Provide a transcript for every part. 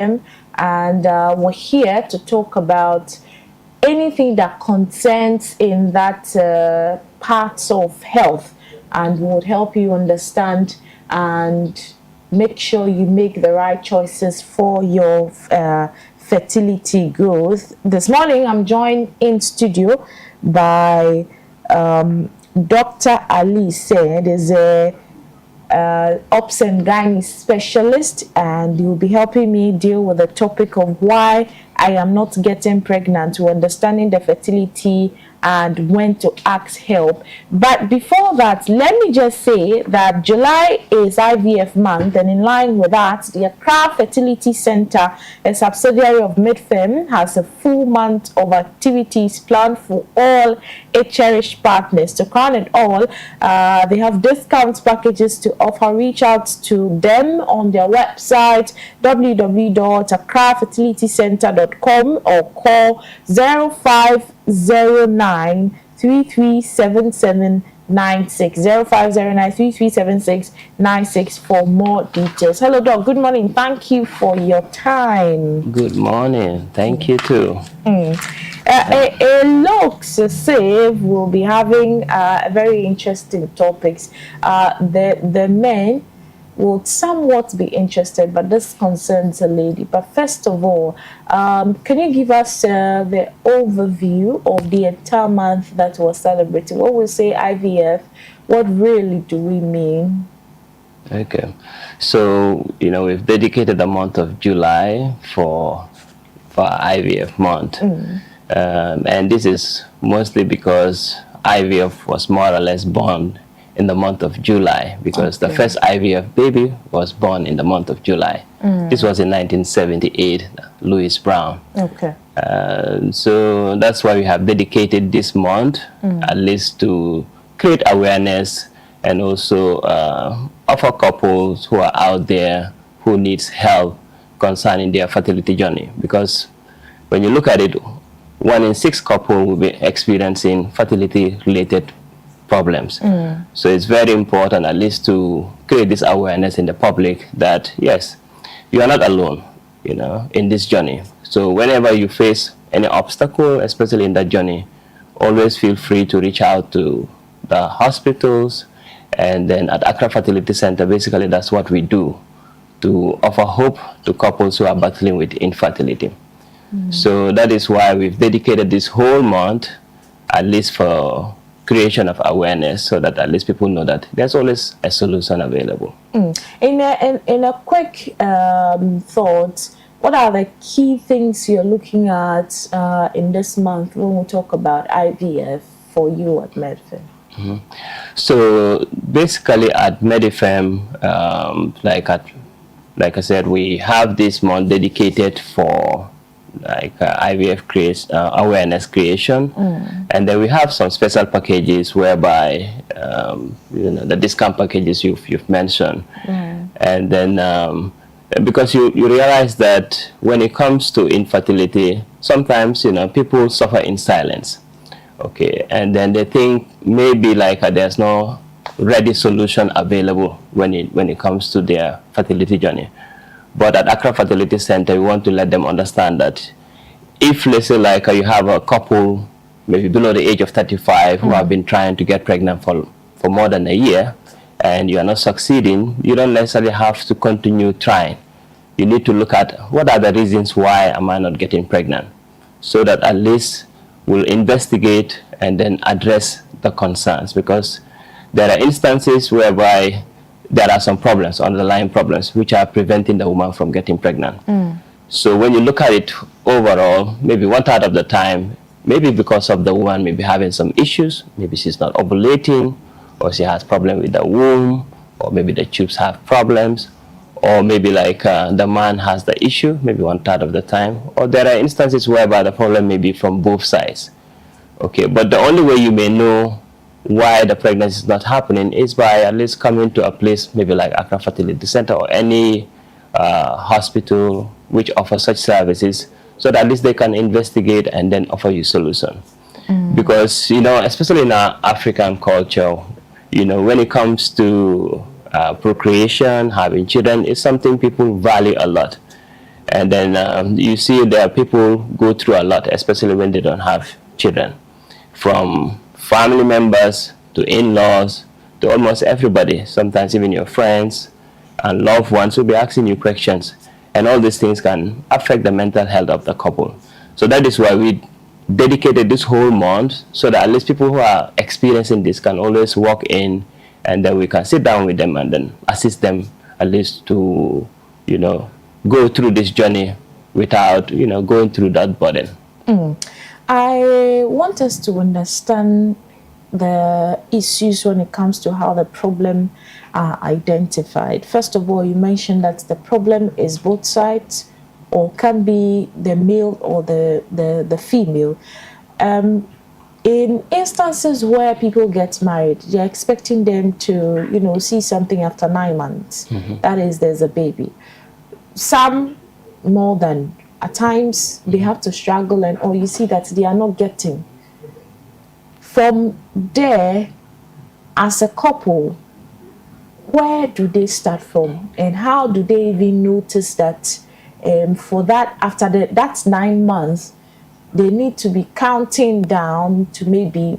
and we're here to talk about anything that concerns in that parts of health, and would help you understand and make sure you make the right choices for your fertility growth. This morning I'm joined in studio by Dr. Ali Said, is a ops and gynae specialist, and he will be helping me deal with the topic of why I am not getting pregnant, to understanding the fertility and when to ask help. But before that, let me just say that July is IVF month, and in line with that, the Accra Fertility Center, a subsidiary of Midfem, has a full month of activities planned for all its cherished partners. To crown it all, they have discount packages to offer. Reach out to them on their website www.accrafertilitycenter.com or call 0509 337796 0509-3376-96 for more details. Hello, Doc. Good morning. Thank you for your time. Good morning. Thank you too. It looks as if we'll be having very interesting topics. The men would somewhat be interested, but this concerns a lady. But first of all, can you give us the overview of the entire month that we're celebrating? When we say IVF, what really do we mean? Okay, so we've dedicated the month of July for IVF month, and this is mostly because IVF was more or less born in the month of July, because the first IVF baby was born in the month of July. This was in 1978, Louis Brown. Okay. So that's why we have dedicated this month, at least to create awareness and also offer couples who are out there who needs help concerning their fertility journey. Because when you look at it, 1 in 6 couples will be experiencing fertility-related problems. So it's very important at least to create this awareness in the public that yes, you are not alone, in this journey. So whenever you face any obstacle, especially in that journey, always feel free to reach out to the hospitals. And then at Accra Fertility Center, basically that's what we do, to offer hope to couples who are battling with infertility. So that is why we've dedicated this whole month at least for creation of awareness, so that at least people know that there's always a solution available. In a quick thought, what are the key things you're looking at in this month when we talk about IVF for you at Medfem? So basically at Medifem, like I said, we have this month dedicated for IVF awareness creation, and then we have some special packages whereby the discount packages you've mentioned, and then because you realize that when it comes to infertility, sometimes people suffer in silence, and then they think maybe there's no ready solution available when it comes to their fertility journey. But at Accra Fertility Center, we want to let them understand that if, let's say, you have a couple maybe below the age of 35 who have been trying to get pregnant for more than a year, and you are not succeeding, you don't necessarily have to continue trying. You need to look at what are the reasons why am I not getting pregnant, so that at least we'll investigate and then address the concerns, because there are instances whereby there are some problems, underlying problems, which are preventing the woman from getting pregnant. So when you look at it overall, maybe 1/3 of the time, maybe because of the woman maybe having some issues, maybe she's not ovulating, or she has problem with the womb, or maybe the tubes have problems, or maybe the man has the issue, maybe 1/3 of the time, or there are instances whereby the problem may be from both sides. But the only way you may know why the pregnancy is not happening is by at least coming to a place maybe like Accra Fertility Center or any hospital which offers such services, so that at least they can investigate and then offer you solution. Because especially in our African culture, when it comes to procreation, having children, is something people value a lot. And then you see there are people go through a lot, especially when they don't have children, from family members to in-laws to almost everybody. Sometimes even your friends and loved ones will be asking you questions, and all these things can affect the mental health of the couple. So that is why we dedicated this whole month, so that at least people who are experiencing this can always walk in, and then we can sit down with them and then assist them at least to, go through this journey without, going through that burden. I want us to understand the issues when it comes to how the problem are identified. First of all, you mentioned that the problem is both sides, or can be the male or the female. In instances where people get married, they're expecting them to, see something after 9 months. That is, there's a baby. Some more than, at times they have to struggle, and or you see that they are not getting. From there, as a couple, where do they start from, and how do they even notice that for that, after that's 9 months, they need to be counting down to maybe,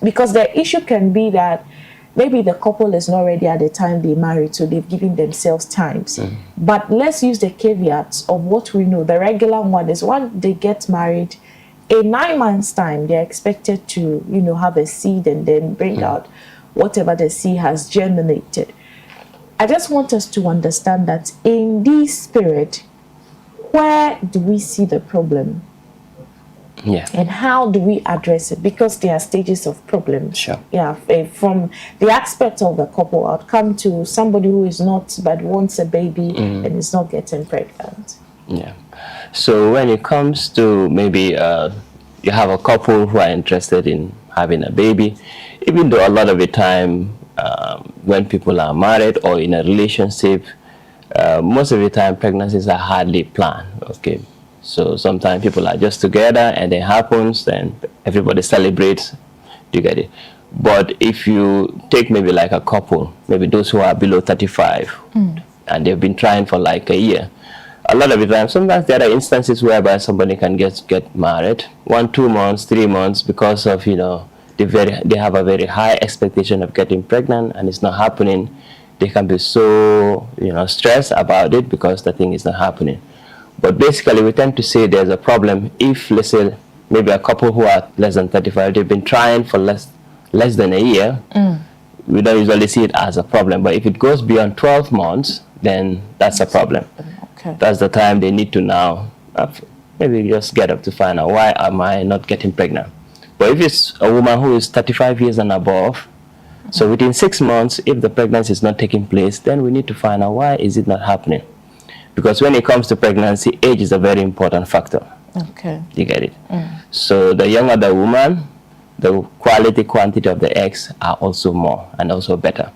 because the issue can be that maybe the couple is not ready at the time they married, so they've given themselves times. But let's use the caveats of what we know. The regular one is when they get married, in 9 months' time, they're expected to, have a seed and then bring out whatever the seed has germinated. I just want us to understand that in this spirit, where do we see the problem? Yeah. And how do we address it? Because there are stages of problems. Sure. Yeah. From the aspect of the couple, I'll come to somebody who is not, but wants a baby and is not getting pregnant. Yeah. So when it comes to maybe you have a couple who are interested in having a baby, even though a lot of the time when people are married or in a relationship, most of the time pregnancies are hardly planned. Okay. So sometimes people are just together and it happens, then everybody celebrates. You get it? But if you take maybe like a couple, maybe those who are below 35 and they've been trying for like a year, a lot of the time, sometimes there are instances whereby somebody can get married 1, 2 months, 3 months, because of, they have a very high expectation of getting pregnant and it's not happening. They can be so, stressed about it because the thing is not happening. But basically, we tend to say there's a problem if, let's say, maybe a couple who are less than 35, they've been trying for less than a year. We don't usually see it as a problem. But if it goes beyond 12 months, then that's a problem. Okay. That's the time they need to now maybe just get up to find out, why am I not getting pregnant? But if it's a woman who is 35 years and above, so within 6 months, if the pregnancy is not taking place, then we need to find out why is it not happening. Because when it comes to pregnancy, age is a very important factor. Okay. You get it? So the younger the woman, the quality, quantity of the eggs are also more and also better.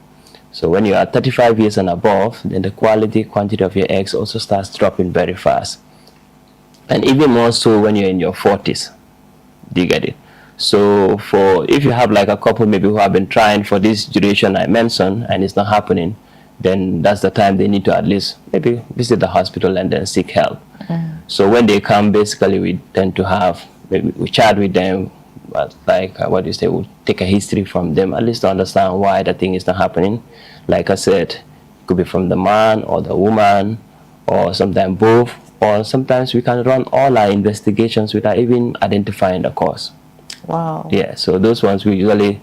So when you are 35 years and above, then the quality, quantity of your eggs also starts dropping very fast. And even more so when you're in your 40s. Do you get it? So if you have like a couple maybe who have been trying for this duration I mentioned and it's not happening, then that's the time they need to at least maybe visit the hospital and then seek help. So when they come, basically we tend to have, maybe we chat with them, but like what you say, we'll take a history from them, at least to understand why the thing is not happening. Like I said, it could be from the man or the woman, or sometimes both, or sometimes we can run all our investigations without even identifying the cause. Wow. Yeah, so those ones we usually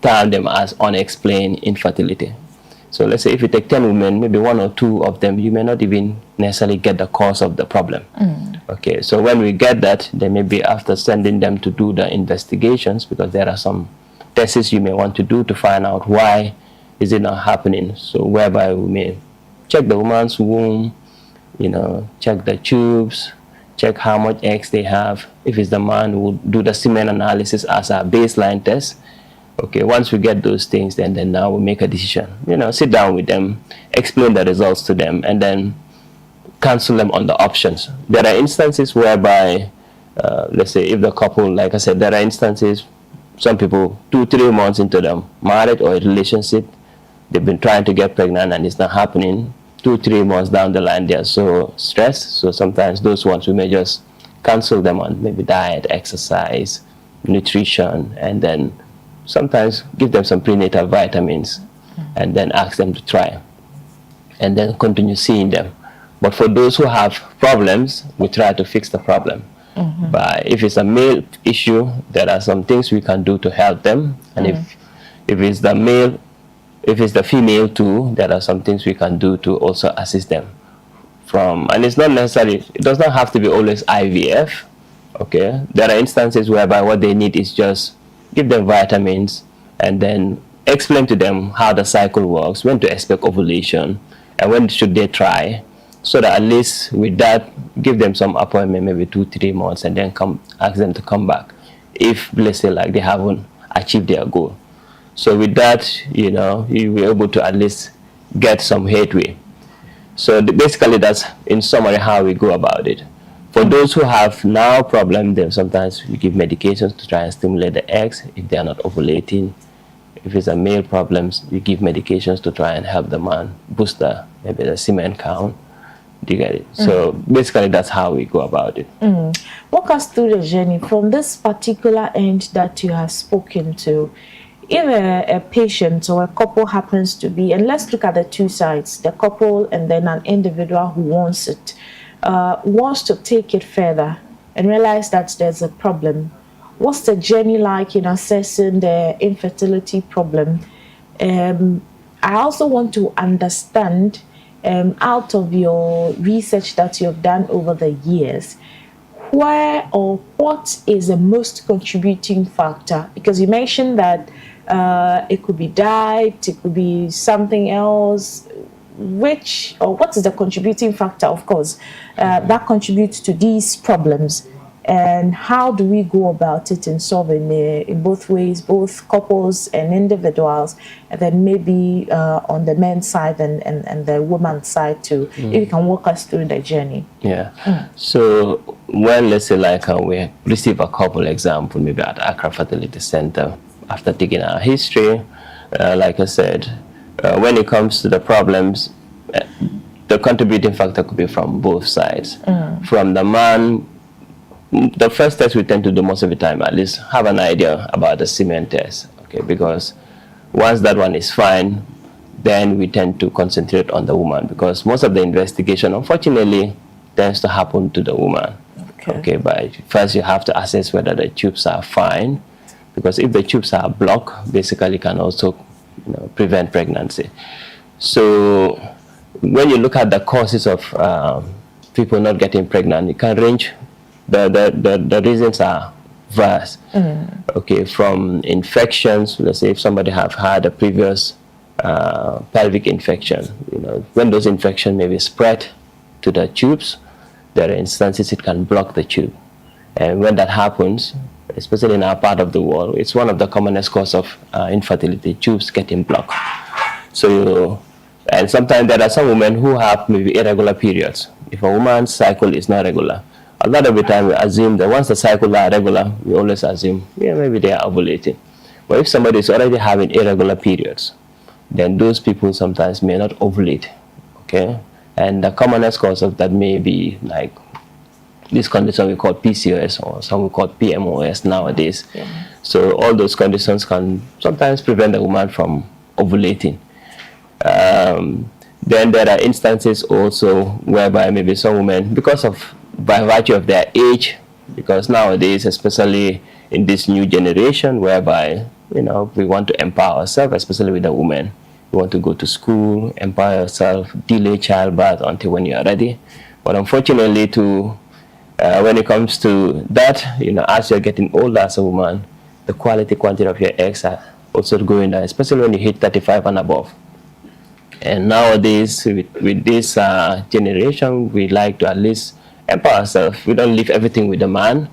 term them as unexplained infertility. So let's say if you take 10 women, maybe 1 or 2 of them, you may not even necessarily get the cause of the problem. Okay, so when we get that, then maybe after sending them to do the investigations, because there are some tests you may want to do to find out why is it not happening. So whereby we may check the woman's womb, check the tubes, check how much eggs they have. If it's the man, we'll do the semen analysis as a baseline test. Okay, once we get those things, then now we make a decision. Sit down with them, explain the results to them, and then counsel them on the options. There are instances whereby, let's say if the couple, like I said, there are instances, some people 2-3 months into the marriage or a relationship, they've been trying to get pregnant and it's not happening. 2-3 months down the line, they are so stressed. So sometimes those ones we may just cancel them on maybe diet, exercise, nutrition, and then sometimes give them some prenatal vitamins, and then ask them to try, and then continue seeing them. But for those who have problems, we try to fix the problem. But if it's a male issue, there are some things we can do to help them, and if it's the male, if it's the female too, there are some things we can do to also assist them. And it's not necessarily, it does not have to be always IVF. Okay, there are instances whereby what they need is just give them vitamins and then explain to them how the cycle works, when to expect ovulation, and when should they try, so that at least with that, give them some appointment, maybe 2-3 months, and then ask them to come back if, let's say, like they haven't achieved their goal. So with that, you know, you will be able to at least get some headway. So basically, that's in summary how we go about it. For those who have now problem, then sometimes we give medications to try and stimulate the eggs if they are not ovulating. If it's a male problems, we give medications to try and help the man boost maybe the semen count. Do you get it? So basically, that's how we go about it. Walk us through the journey from this particular end that you have spoken to. If a patient or a couple happens to be, and let's look at the two sides, the couple and then an individual who wants it, wants to take it further and realize that there's a problem. What's the journey like in assessing the infertility problem? I also want to understand, out of your research that you've done over the years, where or what is the most contributing factor? Because you mentioned that it could be diet, it could be something else. What is the contributing factor, of course, that contributes to these problems? And how do we go about it in solving in both ways, both couples and individuals, and then maybe on the men's side and the woman's side too? If you can walk us through the journey. Yeah. So when, let's say, like we receive a couple example, maybe at Accra Fertility Center, after taking our history, like I said, when it comes to the problems, the contributing factor could be from both sides. From the man, the first test we tend to do most of the time, at least have an idea about the semen test, okay? Because once that one is fine, then we tend to concentrate on the woman, because most of the investigation, unfortunately, tends to happen to the woman. Okay, but first you have to assess whether the tubes are fine, because if the tubes are blocked, basically can also, you know, prevent pregnancy. So when you look at the causes of people not getting pregnant, it can range. The reasons are vast. Okay, from infections. Let's say if somebody have had a previous pelvic infection, you know, when those infections maybe spread to the tubes, there are instances it can block the tube, and when that happens, especially in our part of the world, it's one of the commonest causes of infertility, tubes getting blocked. So, and sometimes there are some women who have maybe irregular periods. If a woman's cycle is not regular, a lot of the time we assume that once the cycles are regular, we always assume, yeah, maybe they are ovulating. But if somebody is already having irregular periods, then those people sometimes may not ovulate, okay? And the commonest cause of that may be like this condition we call PCOS, or some we call PMOS nowadays. So all those conditions can sometimes prevent the woman from ovulating. Then there are instances also whereby maybe some women, because of, by virtue of their age, because nowadays, especially in this new generation, whereby, you know, we want to empower ourselves, especially with the women. You want to go to school, empower yourself, delay childbirth until when you are ready. But unfortunately, when it comes to that, you know, as you're getting older as a woman, the quantity of your eggs are also going down, especially when you hit 35 and above. And nowadays, with this generation, we like to at least empower ourselves. We don't leave everything with the man,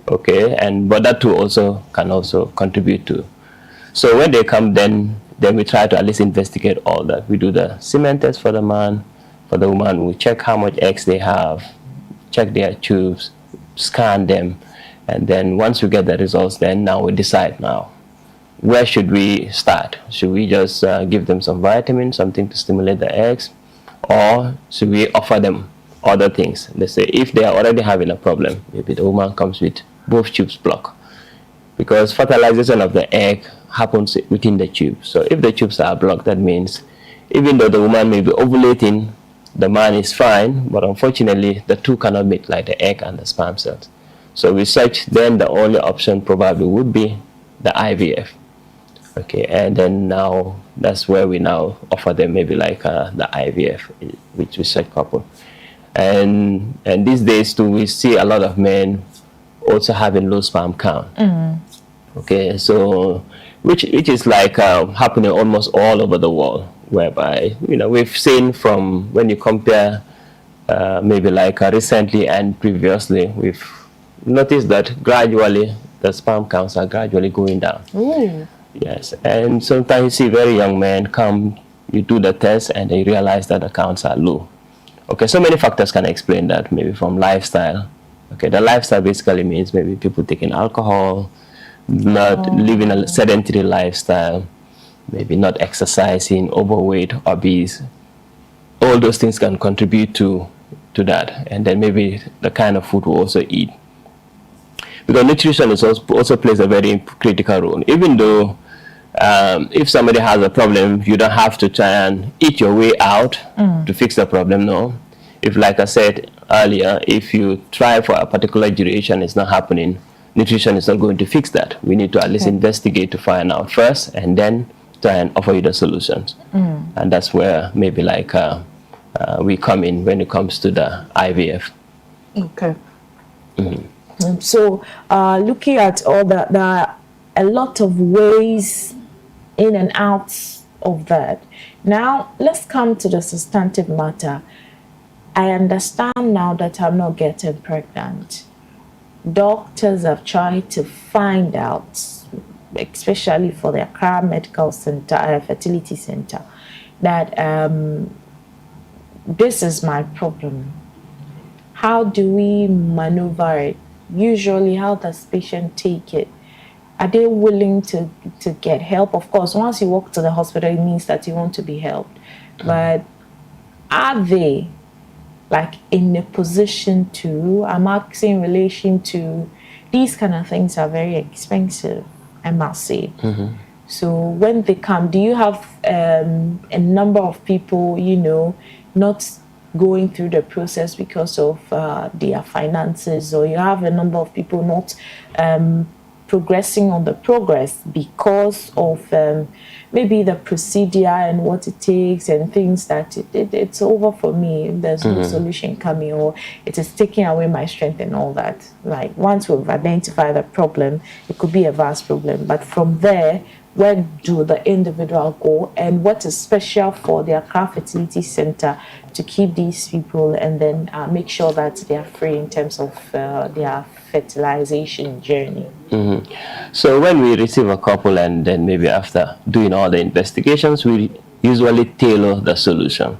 okay? But that too also can also contribute to. So when they come, then we try to at least investigate all that. We do the semen test for the man, for the woman. We check how much eggs they have, check their tubes, scan them, and then once we get the results, then now we decide now, where should we start? Should we just give them some vitamins, something to stimulate the eggs? or should we offer them other things? Let's say if they are already having a problem, maybe the woman comes with both tubes blocked, because fertilization of the egg happens within the tube. So if the tubes are blocked, that means even though the woman may be ovulating, the man is fine, but unfortunately the two cannot meet, like the egg and the sperm cells. So with such, then the only option probably would be the IVF. Okay, and then now that's where we now offer them maybe like the IVF with such couple. And these days too, we see a lot of men also having low sperm count. Okay, so which is like happening almost all over the world, whereby we've seen from when you compare maybe like recently and previously, we've noticed that gradually the sperm counts are gradually going down. Ooh. Yes, and sometimes you see very young men come, you do the test, and they realize that the counts are low. Okay, so many factors can explain that, maybe from lifestyle. Okay, the lifestyle basically means maybe people taking alcohol, not living a sedentary lifestyle, maybe not exercising, overweight, obese. All those things can contribute to that, and then maybe the kind of food we also eat. Because nutrition is also plays a very critical role. Even though if somebody has a problem, you don't have to try and eat your way out to fix the problem. No. If, like I said earlier, if you try for a particular duration, it's not happening, nutrition is not going to fix that. We need to at least investigate to find out first, and then try and offer you the solutions. And that's where maybe like we come in when it comes to the IVF. Okay. So looking at all that, there are a lot of ways in and out of that. Now, let's come to the substantive matter. I understand now that I'm not getting pregnant. Doctors have tried to find out, especially for the Accra Medical Center, Fertility Center, that this is my problem. How do we maneuver it? Usually, how does patient take it? Are they willing to get help? Of course, once you walk to the hospital, it means that you want to be helped. But are they like in a position to, I'm asking in relation to, these kind of things are very expensive, I must say. So when they come, do you have a number of people, not going through the process because of their finances, or you have a number of people not progressing on the progress because of maybe the procedure and what it takes and things that it's over for me, there's no solution coming, or it is taking away my strength and all that. Like once we've identified the problem, it could be a vast problem, but from there, where do the individual go, and what is special for their Accra Fertility Center to keep these people and then make sure that they are free in terms of their fertilization journey? So when we receive a couple, and then maybe after doing all the investigations, we usually tailor the solution.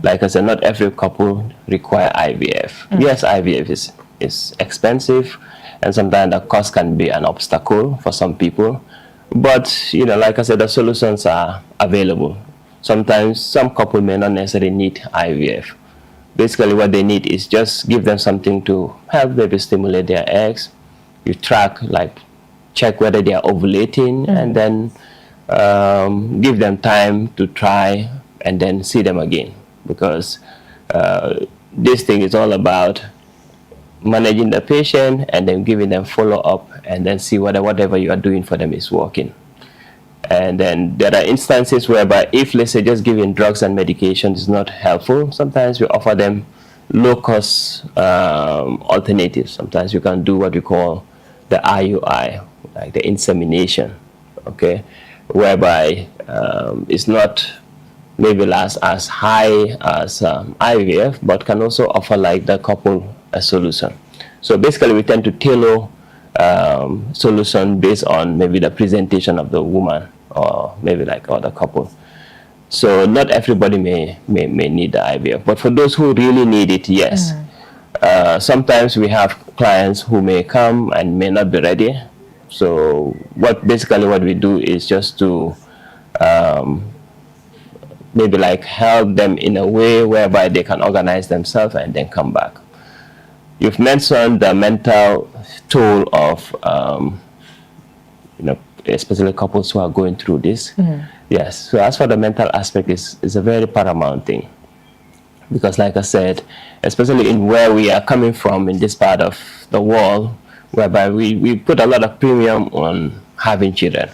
Like I said, not every couple require IVF. Yes, IVF is expensive, and sometimes the cost can be an obstacle for some people. But, like I said, the solutions are available. Sometimes some couple may not necessarily need IVF. Basically, what they need is just give them something to help maybe stimulate their eggs. You track, like, check whether they are ovulating, and then give them time to try, and then see them again. Because this thing is all about managing the patient and then giving them follow-up, and then see whether whatever you are doing for them is working. And then there are instances whereby if, let's say, just giving drugs and medication is not helpful, sometimes we offer them low-cost alternatives. Sometimes you can do what we call the IUI, like the insemination, okay, whereby it's not maybe as high as IVF, but can also offer like the couple a solution. So basically, we tend to tailor solution based on maybe the presentation of the woman, or maybe like other couple. So not everybody may need the IVF, but for those who really need it, yes. Sometimes we have clients who may come and may not be ready. So what we do is just to maybe like help them in a way whereby they can organize themselves and then come back. You've mentioned the mental toll of, especially couples who are going through this. Yes, so as for the mental aspect, is a very paramount thing. Because like I said, especially in where we are coming from in this part of the world, whereby we put a lot of premium on having children.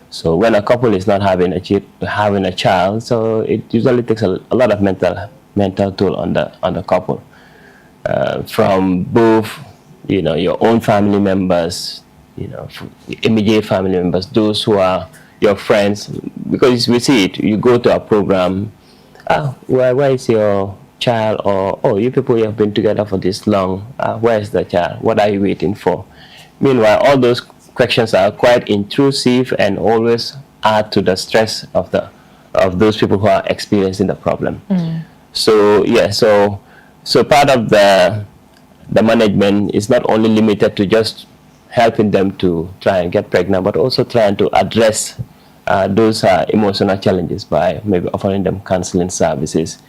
So when a couple is not having a child, so it usually takes a lot of mental toll on the couple, from both your own family members, immediate family members, those who are your friends, because we see it. You go to a program, where is your child? Or, oh, you people have been together for this long, where is the child? What are you waiting for? Meanwhile, all those questions are quite intrusive and always add to the stress of those people who are experiencing the problem. So yeah, so part of the management is not only limited to just helping them to try and get pregnant, but also trying to address those emotional challenges by maybe offering them counseling services.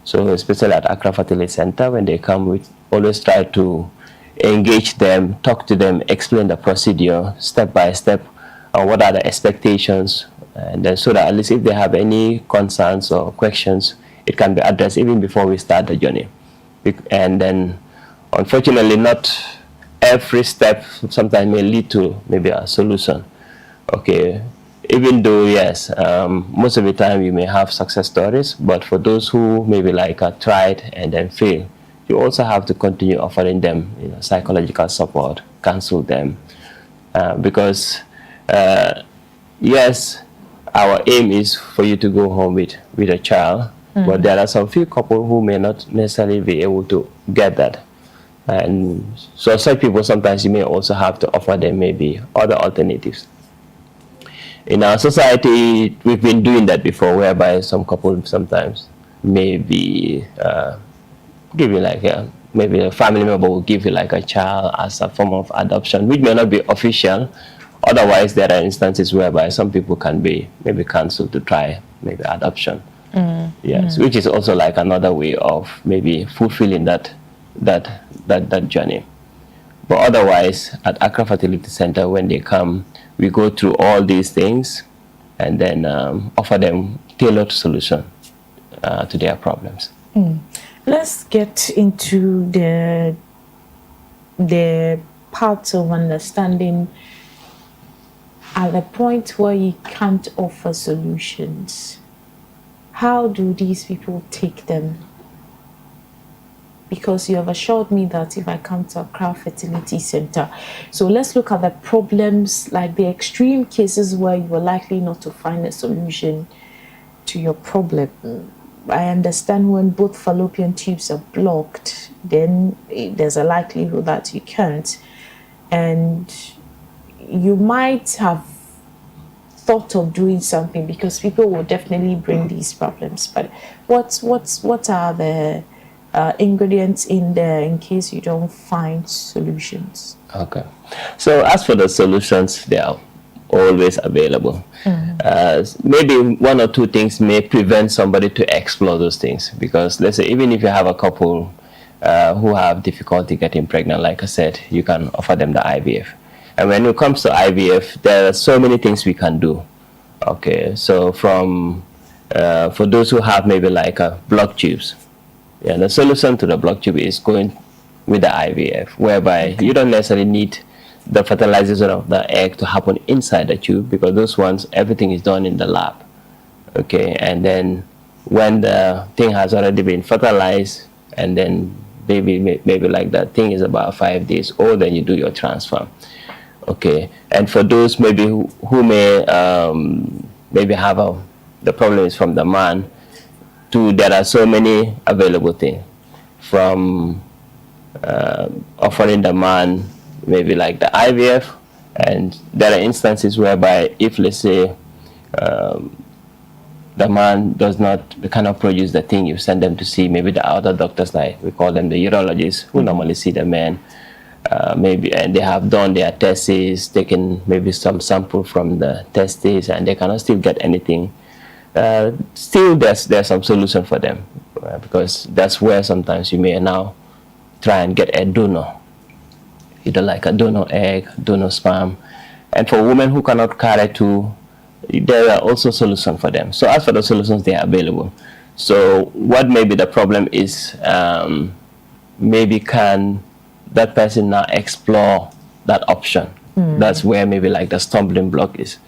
So especially at Accra Fertility Center, when they come, we always try to engage them, talk to them, explain the procedure step by step, and what are the expectations, and then so that at least if they have any concerns or questions, it can be addressed even before we start the journey. And then, unfortunately, not every step sometimes may lead to maybe a solution. Okay, even though yes, most of the time you may have success stories, but for those who maybe like tried and then failed, you also have to continue offering them psychological support, counsel them, because yes, our aim is for you to go home with a child, but there are some few couples who may not necessarily be able to get that. And so such people, sometimes you may also have to offer them maybe other alternatives. In our society, we've been doing that before, whereby some couples sometimes maybe give you like maybe a family member will give you like a child as a form of adoption, which may not be official. Otherwise, there are instances whereby some people can be maybe cancelled to try maybe adoption. Yes, which is also like another way of maybe fulfilling that journey. But otherwise, at Accra Fertility Center, when they come, we go through all these things and then offer them tailored solution to their problems. Let's get into the parts of understanding at the point where you can't offer solutions. How do these people take them? Because you have assured me that if I come to Accra Fertility Center, so let's look at the problems, like the extreme cases where you are likely not to find a solution to your problem. I understand when both fallopian tubes are blocked, then there's a likelihood that you can't. And you might have thought of doing something because people will definitely bring these problems. But what are the ingredients in there in case you don't find solutions? Okay. So as for the solutions, they are always available. Maybe one or two things may prevent somebody to explore those things, because let's say even if you have a couple who have difficulty getting pregnant, like I said, you can offer them the IVF. And when it comes to IVF, there are so many things we can do. Okay, so from for those who have maybe like a blocked tubes, the solution to the blocked tube is going with the IVF, whereby you don't necessarily need the fertilization of the egg to happen inside the tube, because those ones, everything is done in the lab. Okay, and then when the thing has already been fertilized, and then maybe like that thing is about 5 days old, then you do your transfer. Okay, and for those maybe who may maybe have the problem is from the man, there are so many available things, from offering the man maybe like the IVF, and there are instances whereby if, let's say, the man cannot produce the thing, you send them to see maybe the other doctors, like we call them the urologists, who normally see the men, maybe, and they have done their tests, taken maybe some sample from the testes, and they cannot still get anything. still there's some solution for them, because that's where sometimes you may now try and get a donor, either like a donor egg, donor sperm. And for women who cannot carry two, there are also solutions for them. So as for the solutions, they are available. So what maybe the problem is, maybe can that person now explore that option? That's where maybe like the stumbling block is.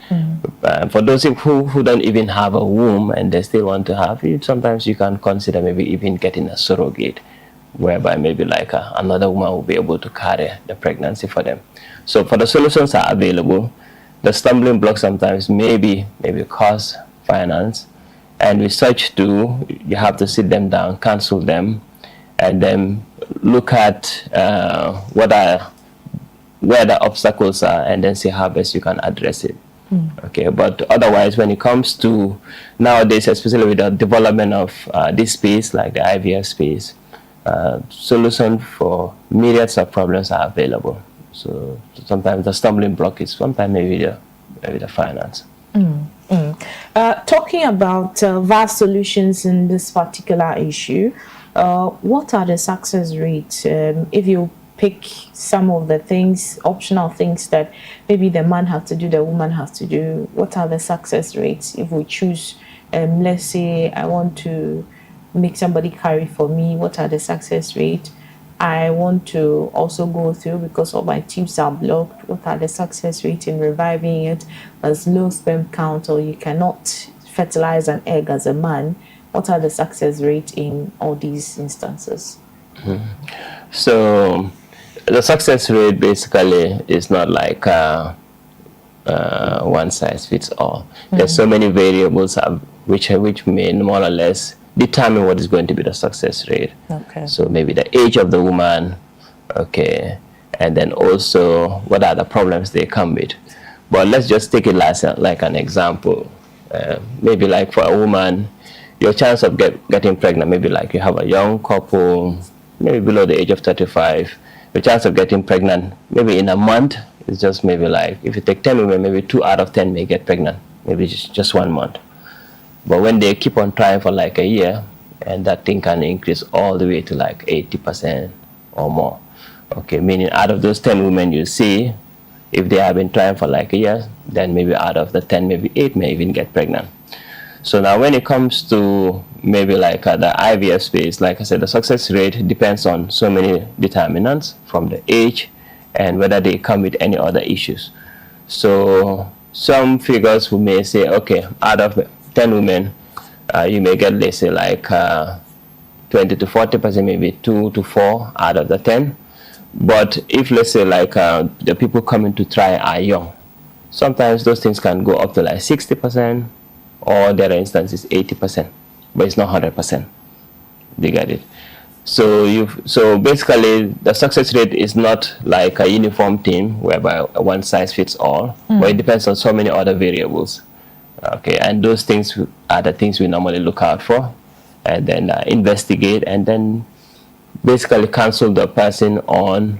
For those who don't even have a womb and they still want to have it, sometimes you can consider maybe even getting a surrogate, whereby maybe like another woman will be able to carry the pregnancy for them. So for the solutions are available. The stumbling block sometimes maybe cost, finance, and with such too, you have to sit them down, cancel them, and then look at where the obstacles are, and then see how best you can address it. Okay, but otherwise, when it comes to nowadays, especially with the development of this space, like the IVF space, solutions for myriads of problems are available. So sometimes the stumbling block is sometimes maybe the finance. Talking about vast solutions in this particular issue, what are the success rates? If you pick some of the things, optional things that maybe the man has to do, the woman has to do, what are the success rates if we choose, let's say I want to make somebody carry for me, what are the success rate? I want to also go through because all my tubes are blocked, what are the success rate in reviving it? There's low sperm count, or you cannot fertilize an egg as a man. What are the success rate in all these instances? So the success rate basically is not like one size fits all. There's so many variables which may more or less determine what is going to be the success rate. Okay. So maybe the age of the woman, okay, and then also what are the problems they come with. But let's just take it like an example. Maybe like for a woman, your chance of getting pregnant, maybe like you have a young couple, maybe below the age of 35, your chance of getting pregnant maybe in a month is just maybe like, if you take 10 women, maybe 2 out of 10 may get pregnant, maybe just 1 month. But when they keep on trying for like a year, and that thing can increase all the way to like 80% or more. Okay, meaning out of those 10 women you see, if they have been trying for like a year, then maybe out of the 10, maybe 8 may even get pregnant. So now when it comes to maybe like the IVF space, like I said, the success rate depends on so many determinants, from the age and whether they come with any other issues. So some figures we may say, okay, out of 10 women, you may get, let's say, like 20 to 40%, maybe 2 to 4 out of the 10. But if, let's say, like the people coming to try are young, sometimes those things can go up to like 60%, or there are instances 80%, but it's not 100%. You get it? So basically, the success rate is not like a uniform thing whereby one size fits all, but it depends on so many other variables. Okay, and those things are the things we normally look out for, and then investigate, and then basically counsel the person on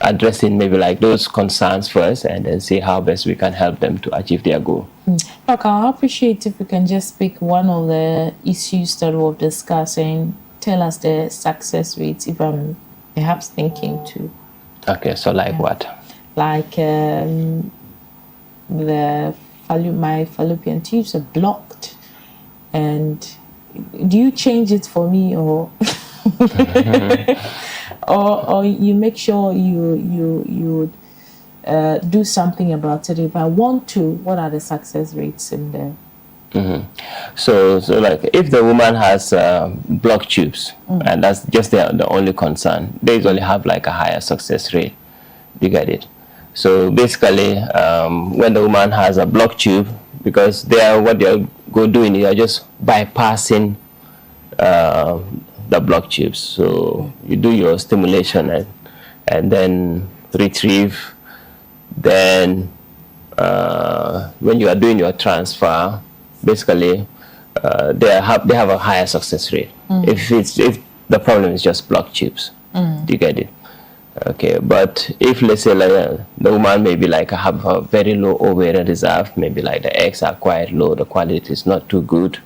addressing maybe like those concerns first, and then see how best we can help them to achieve their goal. Okay, I appreciate if we can just pick one of the issues that we're discussing. Tell us the success rates, if I'm perhaps thinking to. Okay, so like what? Like my fallopian tubes are blocked, and do you change it for me, or or you make sure you do something about it? If I want to, what are the success rates in there? So like if the woman has blocked tubes, and that's just the only concern, they usually have like a higher success rate. You get it? So basically, when the woman has a blocked tube, because what they're doing, they are just bypassing the blocked tubes. So you do your stimulation and then retrieve. Then when you are doing your transfer, basically they have a higher success rate if the problem is just blocked tubes. Do you get it? Okay, but if let's say like the woman maybe like have a very low ovarian reserve, maybe like the eggs are quite low, the quality is not too good,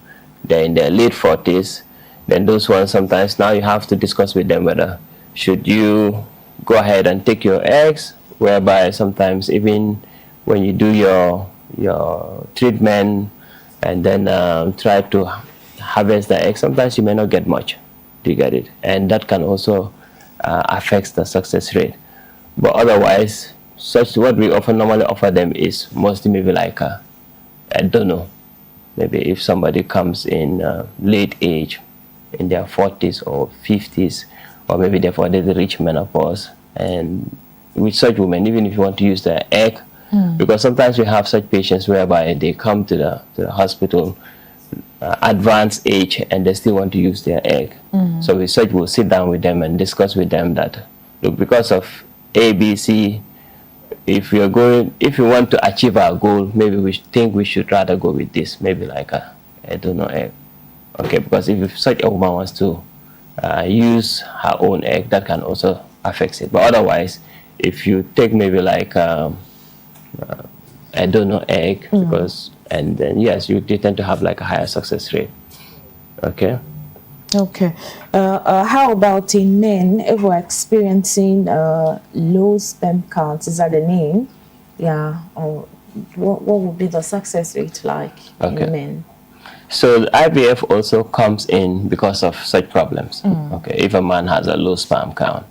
they're in their late 40s, then those ones sometimes now you have to discuss with them whether should you go ahead and take your eggs, whereby sometimes even when you do your treatment and then try to harvest the egg, sometimes you may not get much. Do you get it? And that can also affects the success rate. But otherwise, such what we often normally offer them is mostly maybe like I don't know, maybe if somebody comes in late age, in their 40s or 50s, or maybe they've already reached menopause, and with such women, even if you want to use the egg, because sometimes we have such patients whereby they come to the hospital advanced age and they still want to use their egg. So with such, we'll sit down with them and discuss with them that, look, because of A, B, C, if you want to achieve our goal, maybe we think we should rather go with this, maybe like I don't know, egg. Okay, because if such a woman wants to use her own egg, that can also affect it. But otherwise, if you take maybe like I don't know, egg, because, and then yes, you tend to have like a higher success rate. Okay. Okay. How about in men, if we're experiencing low sperm count, is that the name? Yeah. Or what would be the success rate like in men? So the IVF also comes in because of such problems. Okay. If a man has a low sperm count,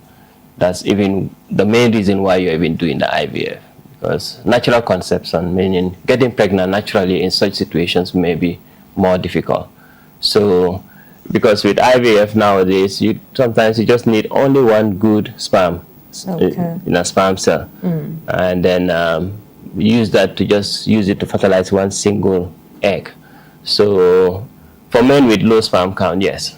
that's even the main reason why you're even doing the IVF. Because natural conception, meaning getting pregnant naturally in such situations, may be more difficult. So, because with IVF nowadays, sometimes you just need only one good sperm in a sperm cell, and then use that to just use it to fertilize one single egg. So, for men with low sperm count, yes.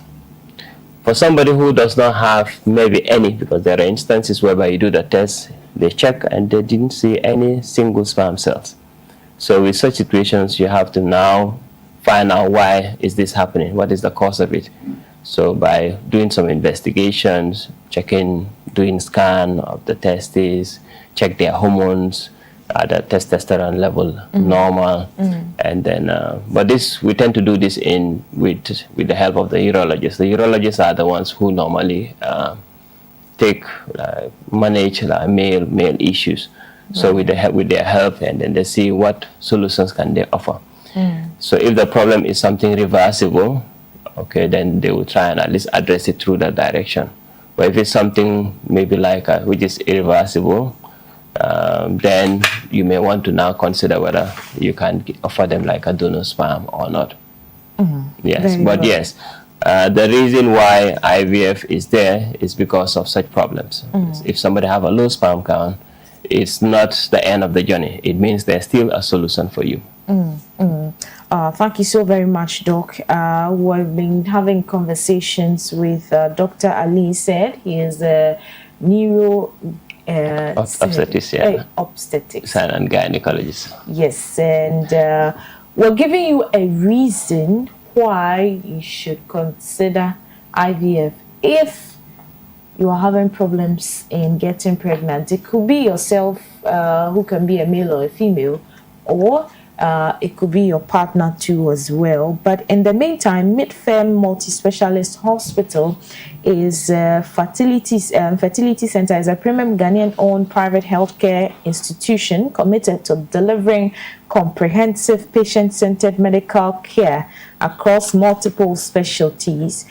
For somebody who does not have maybe any, because there are instances whereby you do the test, they check and they didn't see any single sperm cells. So with such situations, you have to now find out why is this happening, what is the cause of it. So by doing some investigations, doing scan of the testes, check their hormones, the testosterone level normal, and then but this we tend to do this with the help of the urologists. The urologists are the ones who normally manage male issues. So with their help, and then they see what solutions can they offer. So if the problem is something reversible, okay, then they will try and at least address it through that direction. But if it's something maybe like which is irreversible, then you may want to now consider whether you can offer them like a donor sperm or not. Yes, very but well. Yes, the reason why IVF is there is because of such problems. If somebody have a low sperm count, it's not the end of the journey. It means there's still a solution for you. Thank you so very much, Doc. We've been having conversations with Dr. Ali Said. He is a obstetrics and gynecologist. Yes, and we're giving you a reason why you should consider IVF if you are having problems in getting pregnant. It could be yourself, who can be a male or a female, or it could be your partner too as well. But in the meantime, Midfem Multi-Specialist Hospital is fertility center, is a premium Ghanaian-owned private healthcare institution committed to delivering comprehensive patient-centered medical care across multiple specialties.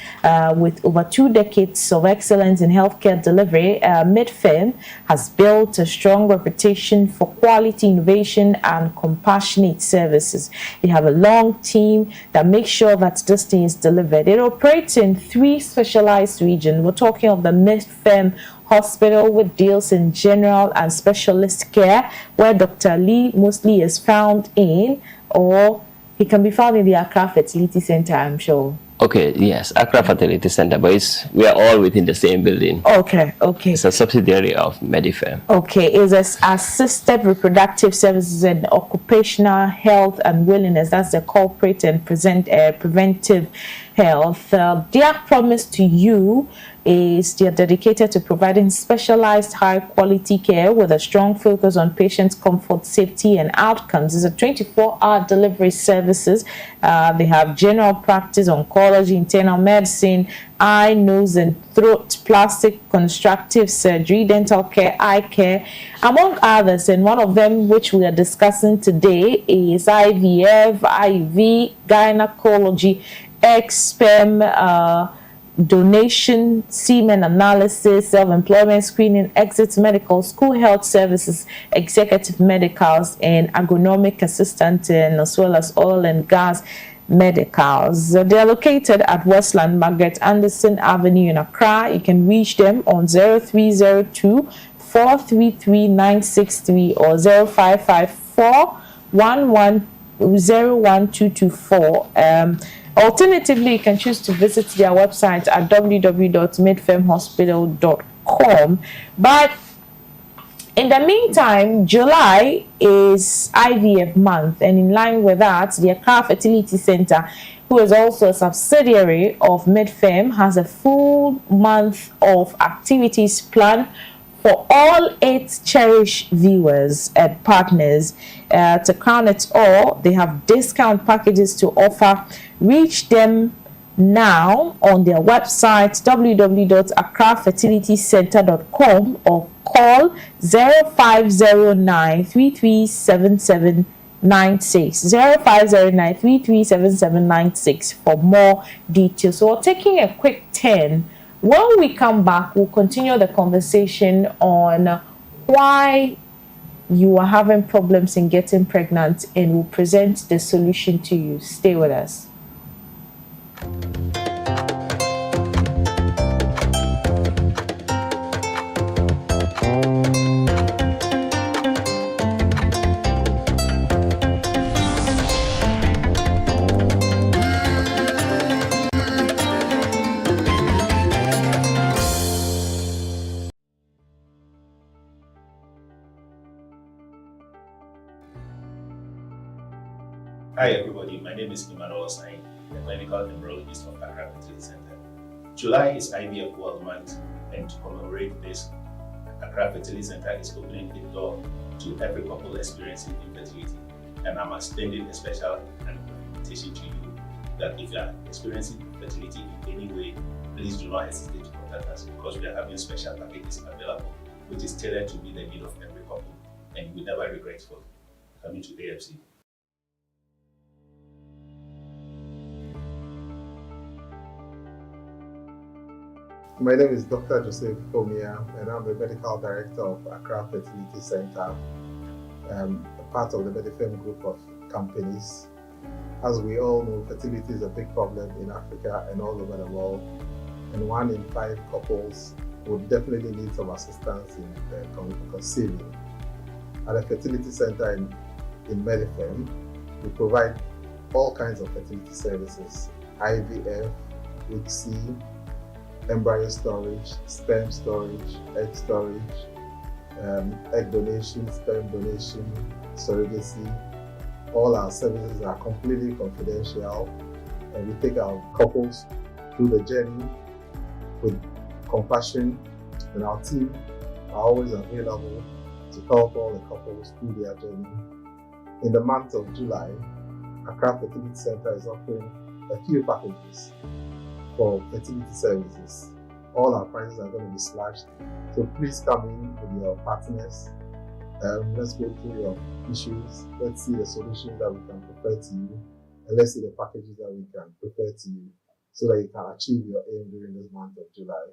With over 2 decades of excellence in healthcare delivery, Midfem has built a strong reputation for quality, innovation, and compassionate services. They have a long team that makes sure that this thing is delivered. It operates in 3 specialized regions. We're talking of the Midfem Hospital, which deals in general and specialist care, where Dr. Lee mostly is found in, or he can be found in the Accra Fertility Center, I'm sure. Okay, yes, Accra Fertility Center, but we are all within the same building. Okay. It's a subsidiary of Medifem. Okay, it's assisted reproductive services and occupational health and wellness. That's the corporate and preventive health. Their promise to you is they are dedicated to providing specialized high quality care with a strong focus on patients' comfort, safety and outcomes. It's a 24-hour delivery services. They have general practice, oncology, internal medicine, eye, nose and throat, plastic constructive surgery, dental care, eye care, among others. And one of them which we are discussing today is IVF, IV, gynecology, sperm donation, semen analysis, self-employment screening, exit medical, school health services, executive medicals, and agronomic assistant, and as well as oil and gas medicals. They are located at Westland Margaret Anderson Avenue in Accra. You can reach them on 0302 433 963 or 0554 11 Alternatively, you can choose to visit their website at www.midfemhospital.com. But in the meantime, July is IVF month, and in line with that, the Accra Fertility Center, who is also a subsidiary of Midfem, has a full month of activities planned for all its cherished viewers and partners. To crown it all, they have discount packages to offer. Reach them now on their website www.accrafertilitycenter.com or call 0509 337796 0509 337796 for more details. So we're taking a quick turn. When we come back, we'll continue the conversation on why you are having problems in getting pregnant, and we'll present the solution to you. Stay with us. Hi everybody, my name is Emmanuel Osai, the clinical embryologist of Accra Fertility Center. July is IVF World Month, and to commemorate this, Accra Fertility Center is opening the door to every couple experiencing infertility. And I'm extending a special invitation to you that if you are experiencing infertility in any way, please do not hesitate to contact us, because we are having special packages available, which is tailored to meet the need of every couple, and you will never regret for coming to AFC. My name is Dr. Joseph Fomia, and I'm the Medical Director of Accra Fertility Center, a part of the Medifem group of companies. As we all know, fertility is a big problem in Africa and all over the world, and 1 in 5 couples would definitely need some assistance in conceiving. At the Fertility Center in Medifem, we provide all kinds of fertility services: IVF, HC, embryo storage, sperm storage, egg storage, egg donation, sperm donation, surrogacy. All our services are completely confidential, and we take our couples through the journey with compassion, and our team are always available to help all the couples through their journey. In the month of July, Accra Fertility Center is offering a few packages for fertility services. All our prices are going to be slashed, so please come in with your partners. Let's go through your issues. Let's see the solutions that we can prefer to you, and let's see the packages that we can prefer to you, so that you can achieve your aim during this month of July.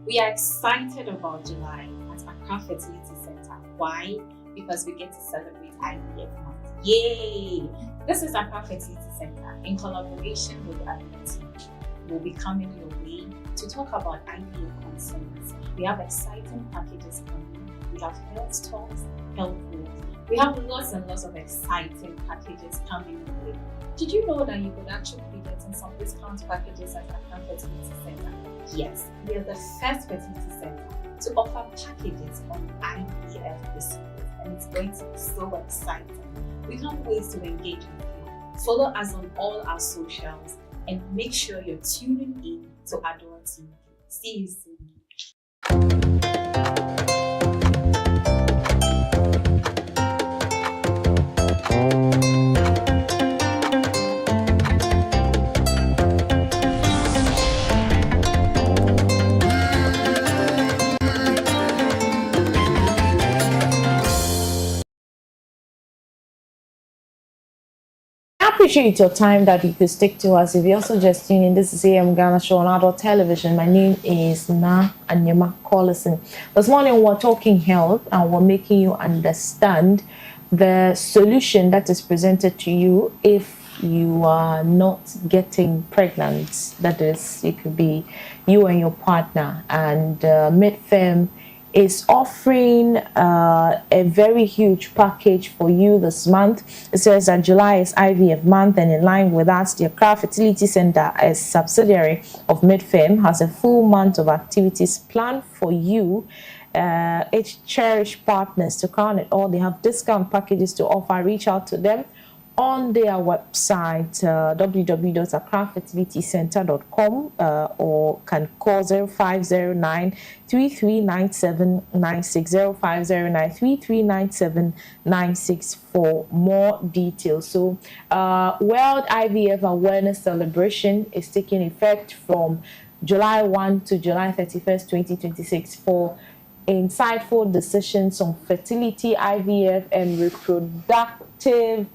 We are excited about July at Accra Fertility Center. Why? Because we get to celebrate IVF month. Yay! This is Accra Fertility Center in collaboration with Ability. We'll be coming your way to talk about IVF concerns. We have exciting packages coming. We have health talks, health walks. We have lots and lots of exciting packages coming your way. Did you know that you could actually be getting some discount packages at Accra Fertility Center? Yes, we are the first fertility center to offer packages on IVF procedures, and it's going to be so exciting. We can't wait to engage with you. Follow us on all our socials and make sure you're tuning in to Adore TV. See you soon. I appreciate your time that you could stick to us. If you're also just tuning in, this is AM Ghana Show on Adult Television. My name is Na Anyama Collison. This morning we're talking health and we're making you understand the solution that is presented to you if you are not getting pregnant. That is, it could be you and your partner. And Midfem is offering a very huge package for you this month. It says that July is IVF month, and in line with that, the Accra Fertility Center, a subsidiary of Midfem, has a full month of activities planned for you. Each cherished partners. To crown it all, they have discount packages to offer. Reach out to them on their website, www.accrafertilitycenter.com, or can call 0509 339796, 0509 339796 for more details. So, World IVF Awareness Celebration is taking effect from July 1 to July 31st, 2026 for insightful decisions on fertility, IVF, and reproductive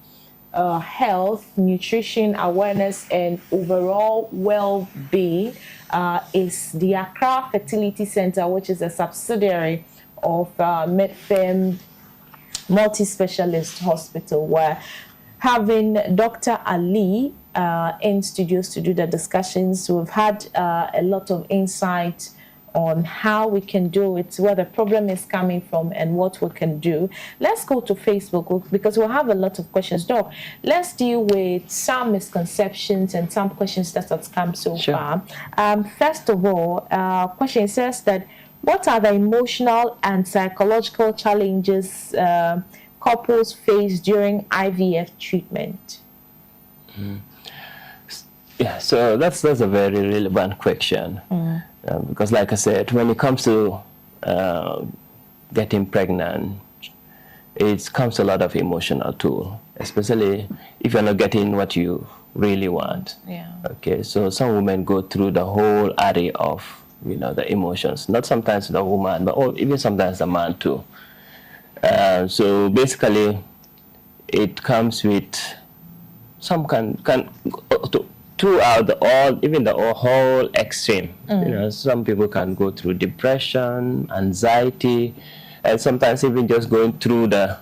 health, nutrition, awareness, and overall well-being. Is the Accra Fertility Center, which is a subsidiary of Midfem Multi-Specialist Hospital. We're having Dr. Ali in studios to do the discussions. We've had a lot of insight on how we can do it, where the problem is coming from, and what we can do. Let's go to Facebook because we'll have a lot of questions. Doc, let's deal with some misconceptions and some questions that have come so far. First of all, question says that what are the emotional and psychological challenges couples face during IVF treatment? Yeah, so that's a very relevant question. Because like I said, when it comes to getting pregnant, it comes a lot of emotional too, especially if you're not getting what you really want. Yeah. Okay, so some women go through the whole array of, the emotions, not sometimes the woman, but even sometimes the man too. So basically, it comes with some throughout the whole extreme. Some people can go through depression, anxiety, and sometimes even just going through the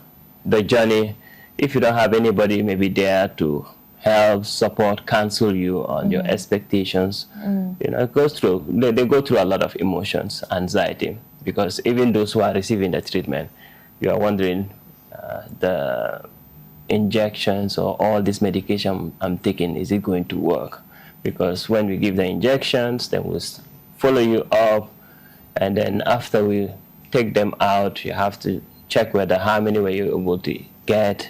journey. If you don't have anybody maybe there to help, support, counsel you on your expectations, it goes through. They go through a lot of emotions, anxiety, because even those who are receiving the treatment, you are wondering the injections or all this medication I'm taking, is it going to work? Because when we give the injections, then we'll follow you up, and then after we take them out, you have to check how many were you able to get.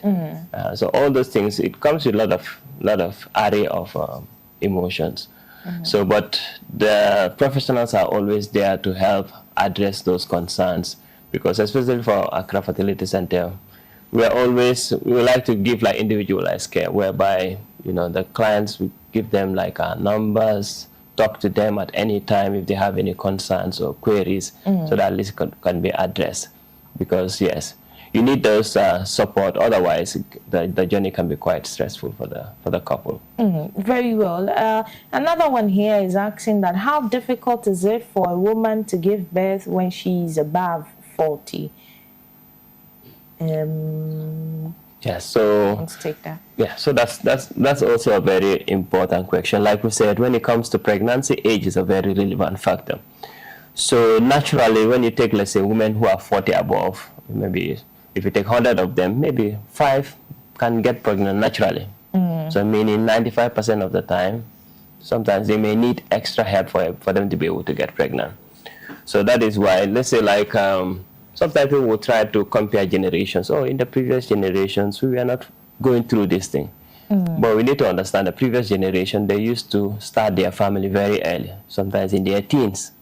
So all those things, it comes with a lot of array of emotions. So, but the professionals are always there to help address those concerns, because especially for Accra Fertility Center, we like to give like individualized care, whereby the clients, we give them like our numbers, talk to them at any time if they have any concerns or queries, so that at least can be addressed. Because yes, you need those support, otherwise the journey can be quite stressful for the couple. Very well. Another one here is asking that how difficult is it for a woman to give birth when she's above 40? Yeah, so let's take that. Yeah, so that's also a very important question. Like we said, when it comes to pregnancy, age is a very relevant factor. So naturally, when you take, let's say, women who are 40 above, maybe if you take 100 of them, maybe 5 can get pregnant naturally. So meaning 95% of the time, sometimes they may need extra help for them to be able to get pregnant. So that is why, let's say, like sometimes people will try to compare generations. Oh, in the previous generations, we were not going through this thing. But we need to understand the previous generation, they used to start their family very early, sometimes in their teens.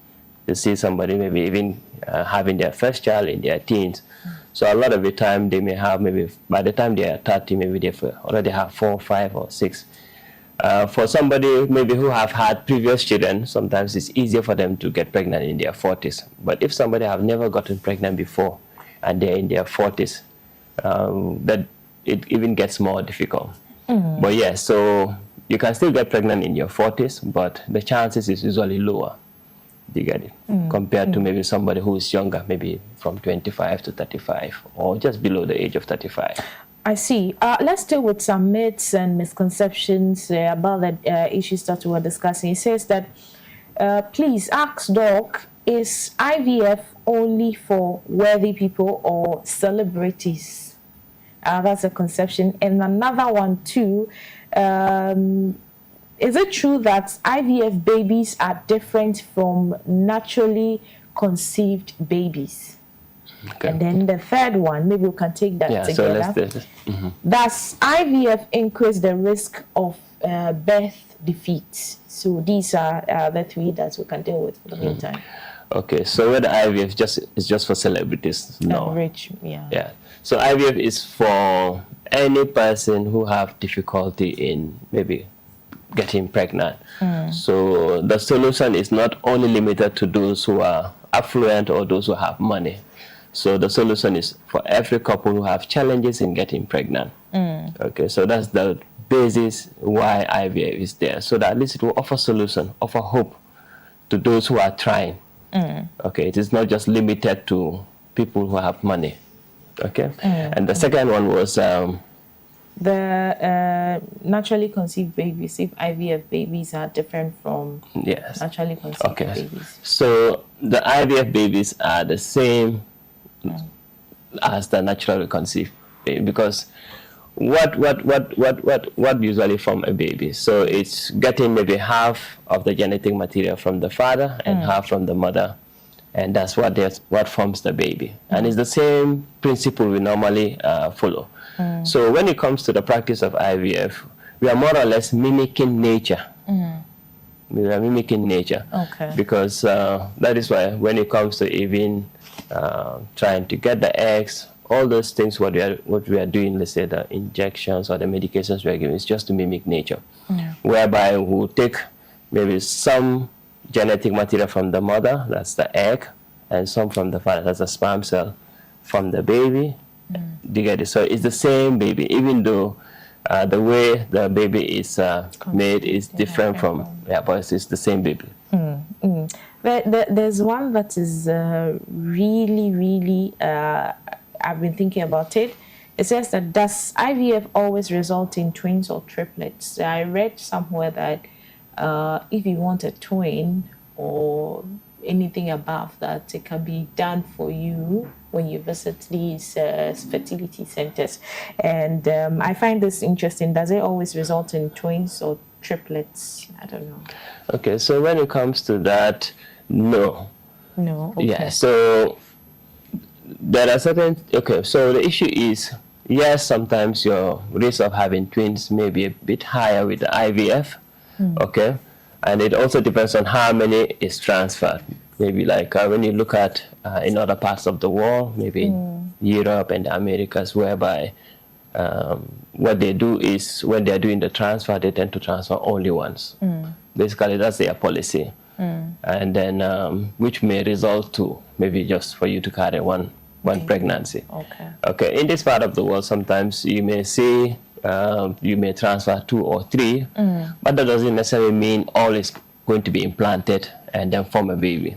You see somebody maybe even having their first child in their teens. So a lot of the time they may have, maybe by the time they are 30, maybe they already have 4, 5, or 6. For somebody maybe who have had previous children, sometimes it's easier for them to get pregnant in their 40s. But if somebody have never gotten pregnant before and they're in their 40s, that it even gets more difficult. But yeah, so you can still get pregnant in your 40s, but the chances is usually lower. You get it? Compared to maybe somebody who is younger, maybe from 25 to 35, or just below the age of 35. I see. Let's deal with some myths and misconceptions about the issues that we were discussing. It says that, please ask Doc, is IVF only for wealthy people or celebrities? That's a conception. And another one too, is it true that IVF babies are different from naturally conceived babies? Okay. And then the third one, maybe we can take that together. So let's do this. Does IVF increase the risk of birth defeat? So these are the three that we can deal with for the meantime. Okay, so whether IVF is just for celebrities? No. Rich, yeah. Yeah. So IVF is for any person who have difficulty in maybe getting pregnant. So the solution is not only limited to those who are affluent or those who have money. So the solution is for every couple who have challenges in getting pregnant. Okay, so that's the basis why IVF is there. So that at least it will offer solution, offer hope to those who are trying. Okay, it is not just limited to people who have money. Okay, and the second one was the naturally conceived babies. If IVF babies are different from naturally conceived babies. So the IVF babies are the same as the naturally conceived baby, because what usually form a baby? So it's getting maybe half of the genetic material from the father and half from the mother, and that's what forms the baby. And it's the same principle we normally follow. So when it comes to the practice of IVF, we are more or less mimicking nature. We are mimicking nature. Okay. Because that is why when it comes to even trying to get the eggs, all those things, what we are doing, let's say the injections or the medications we are giving, is just to mimic nature. Whereby we'll take maybe some genetic material from the mother, that's the egg, and some from the father, that's the sperm cell from the baby. Do you get it? So it's the same baby, even though the way the baby is made is different from, but it's the same baby. There's one that is really, I've been thinking about it. It says that, does IVF always result in twins or triplets? I read somewhere that if you want a twin or anything above that, it can be done for you when you visit these fertility centers. And I find this interesting. Does it always result in twins or triplets? I don't know. Okay, so when it comes to that, no. No? Okay. Yeah, so there are certain, so the issue is, yes, sometimes your risk of having twins may be a bit higher with the IVF, okay? And it also depends on how many is transferred. Maybe like when you look at in other parts of the world, maybe in Europe and the Americas, whereby what they do is when they're doing the transfer, they tend to transfer only once. Basically, that's their policy. And then which may result to maybe just for you to carry one pregnancy. Okay. In this part of the world, sometimes you may see you may transfer 2 or 3, but that doesn't necessarily mean all is going to be implanted and then form a baby.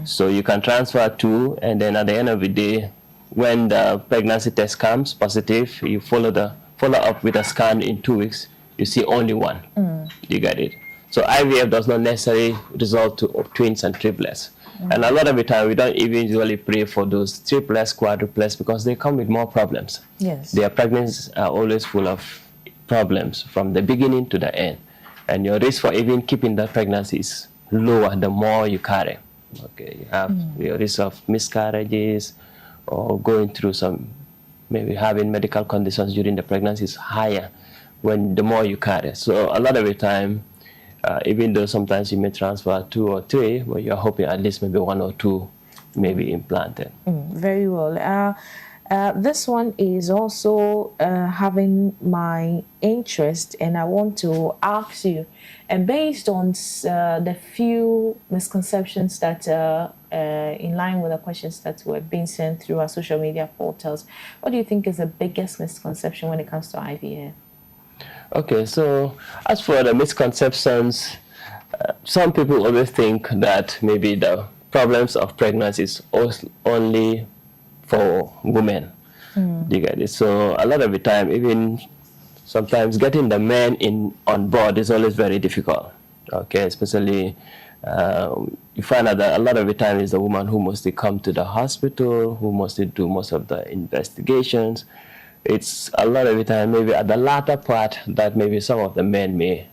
So you can transfer 2, and then at the end of the day, when the pregnancy test comes positive, you follow up with a scan in 2 weeks, you see only 1. You get it? So IVF does not necessarily result to twins and triplets. And a lot of the time, we don't even usually pray for those triplets, quadruplets, because they come with more problems. Yes. Their pregnancies are always full of problems from the beginning to the end. And your risk for even keeping that pregnancy is lower the more you carry. Okay, you have your risk of miscarriages, or going through some, maybe having medical conditions during the pregnancy is higher when the more you carry. So a lot of the time, even though sometimes you may transfer 2 or 3, but you're hoping at least maybe 1 or 2 may be implanted. Very well. This one is also having my interest, and I want to ask you, and based on the few misconceptions that in line with the questions that were being sent through our social media portals, what do you think is the biggest misconception when it comes to IVF? Okay, so as for the misconceptions, some people always think that maybe the problems of pregnancy is only for women. You get it? So a lot of the time, even sometimes getting the men on board is always very difficult. Okay, especially you find out that a lot of the time is the woman who mostly come to the hospital, who mostly do most of the investigations. It's a lot of the time maybe at the latter part that maybe some of the men may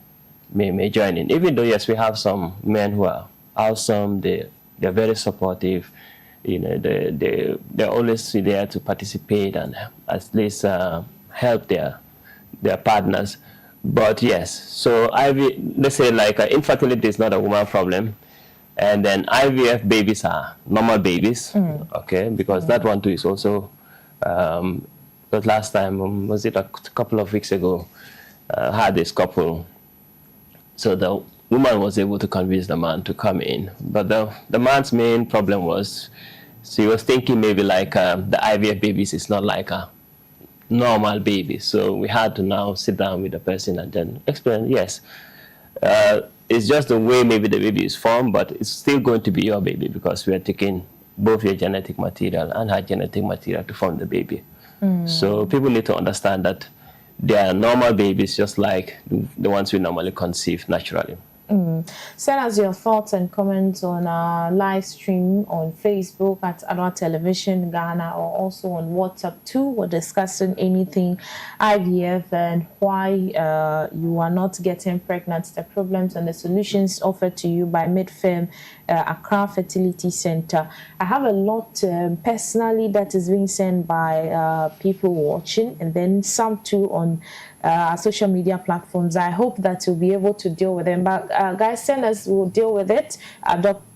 join in. Even though yes, we have some men who are awesome, they're very supportive. You know, they're always there to participate and at least help their partners. But yes, so let's say like infertility is not a woman problem, and then IVF babies are normal babies, okay? Because that one too is also, because last time, was it a couple of weeks ago, had this couple. So the woman was able to convince the man to come in, but the man's main problem was, so he was thinking maybe like the IVF babies is not like a normal baby. So we had to now sit down with the person and then explain, yes, it's just the way maybe the baby is formed, but it's still going to be your baby because we are taking both your genetic material and her genetic material to form the baby. So people need to understand that they are normal babies just like the ones we normally conceive naturally. Send us your thoughts and comments on our live stream on Facebook at Anwar Television Ghana, or also on WhatsApp too. We're discussing anything IVF and why you are not getting pregnant, the problems and the solutions offered to you by Midfem Accra Fertility Center. I have a lot personally that is being sent by people watching, and then some too on social media platforms. I hope that you'll be able to deal with them. But guys, send us, we'll deal with it.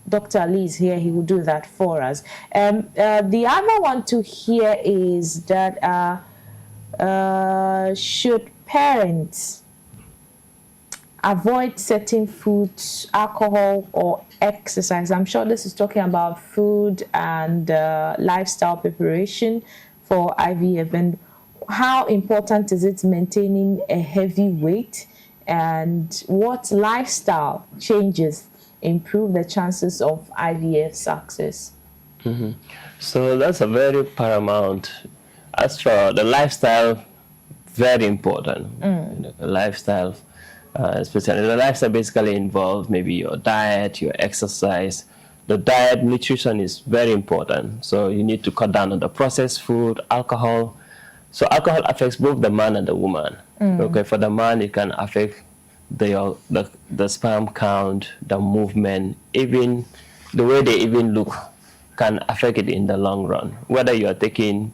Dr. Ali is here, he will do that for us. The other one to hear is that should parents avoid certain foods, alcohol, or exercise? I'm sure this is talking about food and lifestyle preparation for IVF. And how important is it maintaining a heavy weight, and what lifestyle changes improve the chances of IVF success? So that's a very paramount. As for the lifestyle, very important. You know, the lifestyle, especially the lifestyle basically involves maybe your diet, your exercise. The diet, nutrition is very important. So you need to cut down on the processed food, alcohol. So alcohol affects both the man and the woman. Okay, for the man, it can affect the sperm count, the movement, even the way they even look can affect it in the long run. Whether you are taking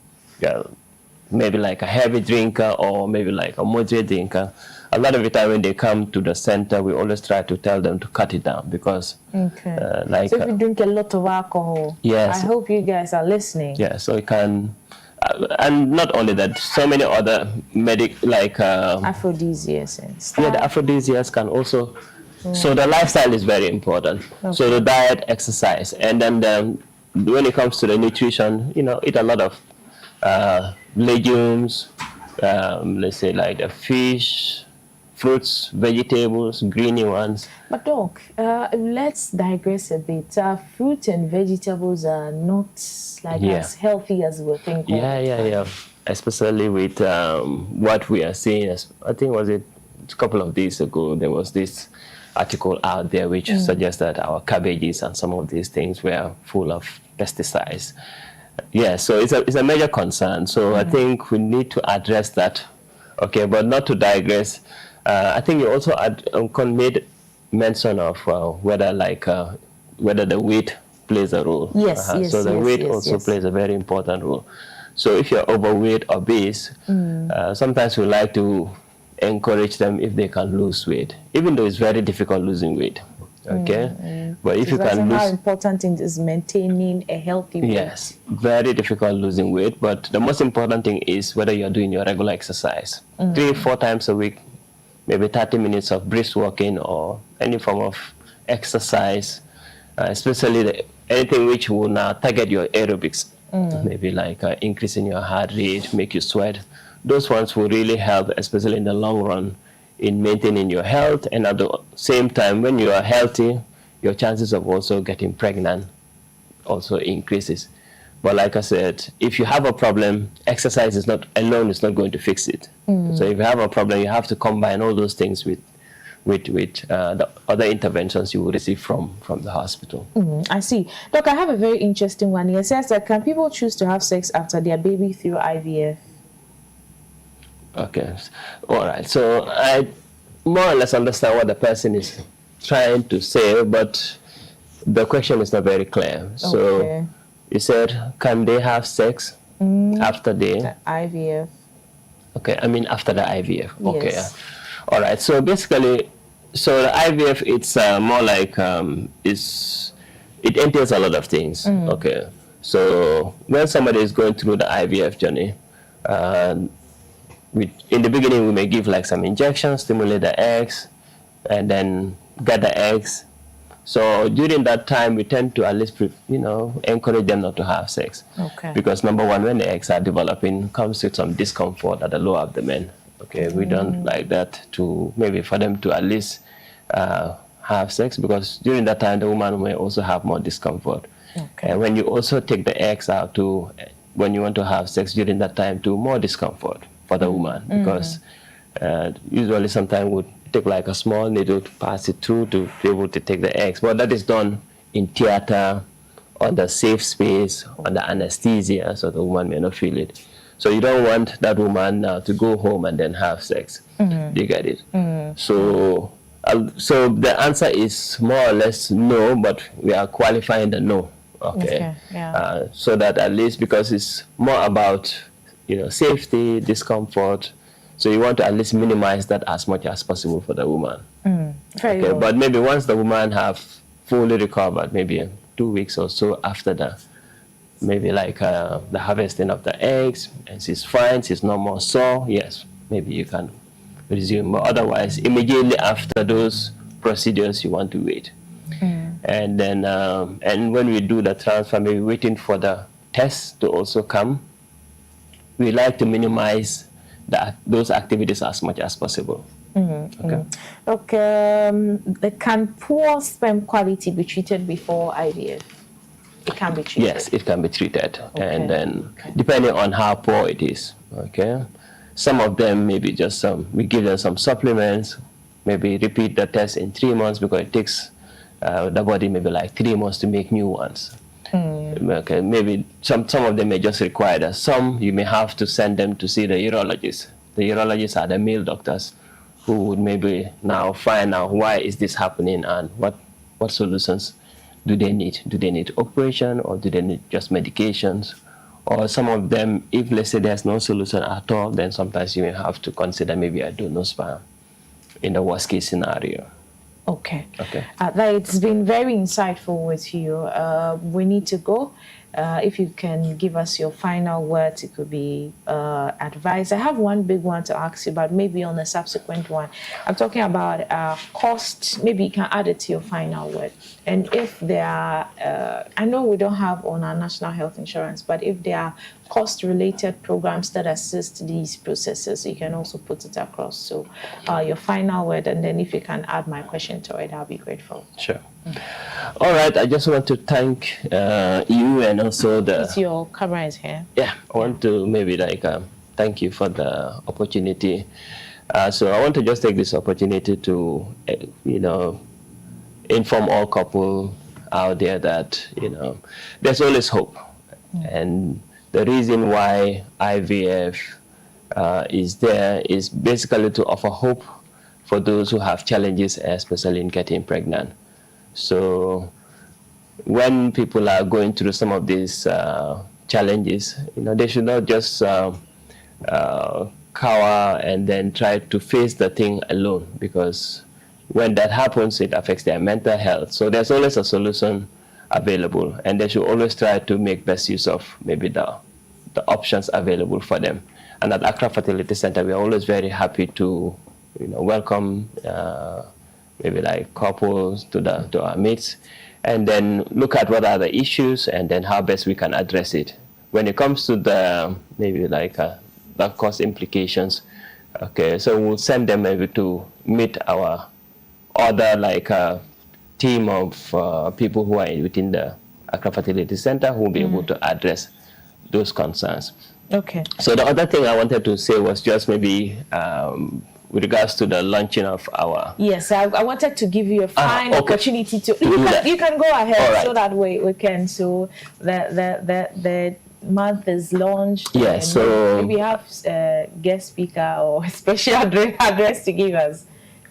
maybe like a heavy drinker or maybe like a moderate drinker, a lot of the time when they come to the center, we always try to tell them to cut it down because so if you drink a lot of alcohol, yes, I hope you guys are listening. Yeah, so it can. And not only that, so many other aphrodisiacs and stuff. Yeah, the aphrodisiacs can also. So the lifestyle is very important. Okay. So the diet, exercise, and then when it comes to the nutrition, you know, eat a lot of legumes. Let's say like the fish, fruits, vegetables, greeny ones. But Doc, let's digress a bit. Fruit and vegetables are not like as healthy as we think. Yeah. Especially with what we are seeing. I think was it a couple of days ago, there was this article out there which suggests that our cabbages and some of these things were full of pesticides. Yeah, so it's a major concern. So I think we need to address that. Okay, but not to digress. I think you also made mention of whether the wheat plays a role. Yes, So the weight also plays a very important role. So if you're overweight, obese, sometimes we like to encourage them if they can lose weight, even though it's very difficult losing weight. Okay, but if you can lose, how important it is maintaining a healthy weight. Yes, very difficult losing weight. But the most important thing is whether you're doing your regular exercise 3-4 times a week, maybe 30 minutes of brisk walking or any form of exercise, especially anything which will now target your aerobics, maybe like increasing your heart rate, make you sweat. Those ones will really help, especially in the long run, in maintaining your health. And at the same time, when you are healthy, your chances of also getting pregnant also increases. But like I said, if you have a problem, exercise is not alone is not going to fix it. So if you have a problem, you have to combine all those things with the other interventions you will receive from the hospital. I see. Doc, I have a very interesting one. It says that can people choose to have sex after their baby through IVF? Okay, all right. So I more or less understand what the person is trying to say, but the question is not very clear. So you said, can they have sex after the IVF? Okay, I mean after the IVF. Okay, Yes. All right. So basically, so the IVF, it's more like it entails a lot of things. Okay, so when somebody is going through the IVF journey, in the beginning we may give like some injections, stimulate the eggs, and then get the eggs. So during that time, we tend to at least, encourage them not to have sex. Okay. Because number one, when the eggs are developing, comes with some discomfort at the lower abdomen. Okay, we don't like that to maybe for them to at least have sex, because during that time the woman may also have more discomfort. Okay. And when you also take the eggs out when you want to have sex during that time, to more discomfort for the woman, because usually sometimes would take like a small needle to pass it through to be able to take the eggs. But that is done in theater, on the safe space, under anesthesia, so the woman may not feel it. So you don't want that woman now to go home and then have sex. Do you get it? So the answer is more or less no, but we are qualifying the no. Okay. Yeah. So that at least, because it's more about safety, discomfort. So you want to at least minimize that as much as possible for the woman. Very well. But maybe once the woman have fully recovered, maybe 2 weeks or so after that, maybe like the harvesting of the eggs, and she's fine, she's no more sore, yes, maybe you can resume. But otherwise, immediately after those procedures, you want to wait. And then, and when we do the transfer, maybe waiting for the tests to also come, we like to minimize those activities as much as possible. Can poor sperm quality be treated before IVF? It can be treated. Yes, it can be treated, and then depending on how poor it is. Okay, some of them maybe just we give them some supplements, maybe repeat the test in 3 months, because it takes the body maybe like 3 months to make new ones. Okay, maybe some of them may just require that. Some you may have to send them to see the urologist. The urologists are the male doctors who would maybe now find out why is this happening and what solutions do they need. Do they need operation, or do they need just medications? Or some of them, if let's say there's no solution at all, then sometimes you may have to consider maybe a donor sperm in the worst case scenario. Okay. It's been very insightful with you. We need to go. If you can give us your final words, it could be advice. I have one big one to ask you about, maybe on a subsequent one. I'm talking about cost. Maybe you can add it to your final word. And if there are, I know we don't have on our national health insurance, but if there are cost-related programs that assist these processes, you can also put it across. So your final word, and then if you can add my question to it, I'll be grateful. Sure. All right. I just want to thank you, and also your camera is here. Yeah, I want to maybe thank you for the opportunity. So I want to just take this opportunity to inform all couples out there that there's always hope, and the reason why IVF is there is basically to offer hope for those who have challenges, especially in getting pregnant. So when people are going through some of these challenges, they should not just cower and then try to face the thing alone, because when that happens, it affects their mental health. So there's always a solution available, and they should always try to make best use of maybe the options available for them. And at Accra Fertility Center, we are always very happy to welcome maybe like couples to our midst, and then look at what are the issues and then how best we can address it. When it comes to the maybe like the cost implications, okay, so we'll send them maybe to meet our other like team of people who are within the Accra Fertility Center who will be able to address those concerns. Okay. So the other thing I wanted to say was just maybe with regards to the launching of our... Yes, I wanted to give you a fine opportunity to you can go ahead, right, so that we can, so the month is launched. Yes, so maybe have a guest speaker or a special address to give us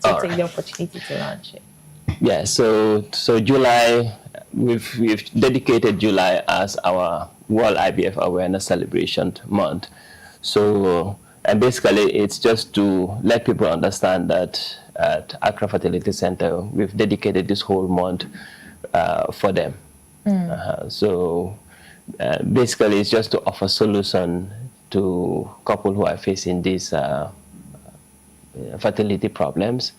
to take the opportunity to launch it. Yeah, so July, we've dedicated July as our World IVF Awareness Celebration Month. So, and basically it's just to let people understand that at Accra Fertility Center, we've dedicated this whole month for them. So basically it's just to offer solution to couples who are facing these fertility problems,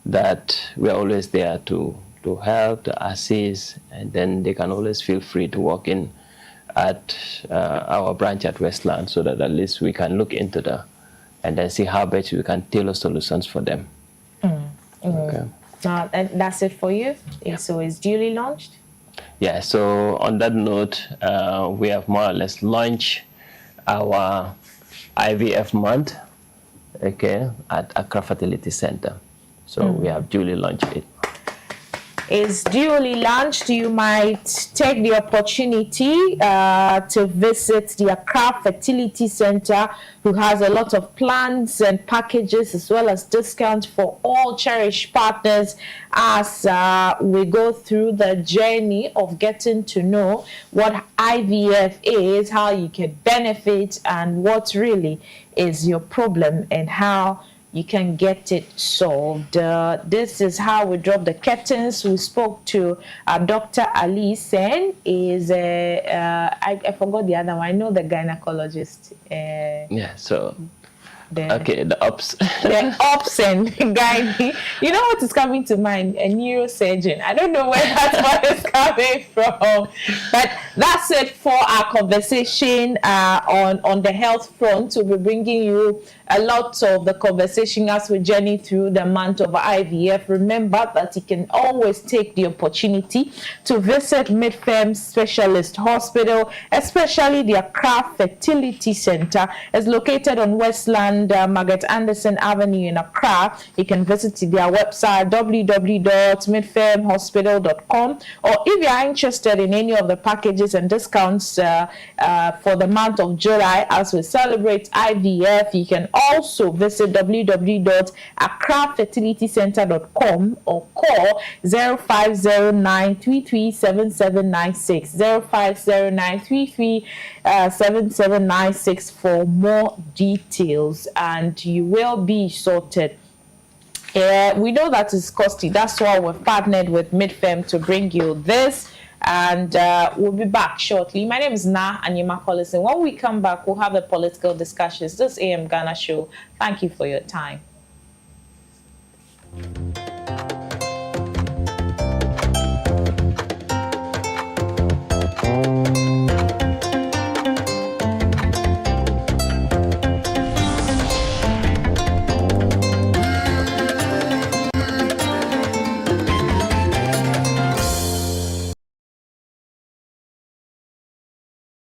that we're always there to help, to assist, and then they can always feel free to walk in at our branch at Westland, so that at least we can look into and then see how best we can tailor solutions for them. Okay. And that's it for you? Yeah. So it's duly launched? Yeah, so on that note, we have more or less launched our IVF month, okay, at Accra Fertility Center. So we have duly launched it. Is duly launched. You might take the opportunity to visit the Accra Fertility Center, who has a lot of plans and packages as well as discounts for all cherished partners as we go through the journey of getting to know what IVF is, how you can benefit, and what really is your problem and how you can get it solved. This is how we drop the curtains. We spoke to Dr. Ali Sen. I forgot the other one. I know the gynecologist. Yeah, so the ops. The ops and gynae. You know what is coming to mind? A neurosurgeon. I don't know where that one is coming from. But that's it for our conversation on the health front. We'll be bringing you a lot of the conversation as we journey through the month of IVF. Remember that you can always take the opportunity to visit Midfem Specialist Hospital, especially the Accra Fertility Center. It's located on Westland, Margaret Anderson Avenue in Accra. You can visit their website www.midfemhospital.com, or if you are interested in any of the packages and discounts for the month of July as we celebrate IVF, you can also visit www.accrafertilitycenter.com or call 0509-337796, 0509-337796 for more details, and you will be sorted. We know that it's costly. That's why we've partnered with Midfem to bring you this. And we'll be back shortly. My name is Na Anyima Collison. When we come back, we'll have the political discussions. This AM Ghana show. Thank you for your time.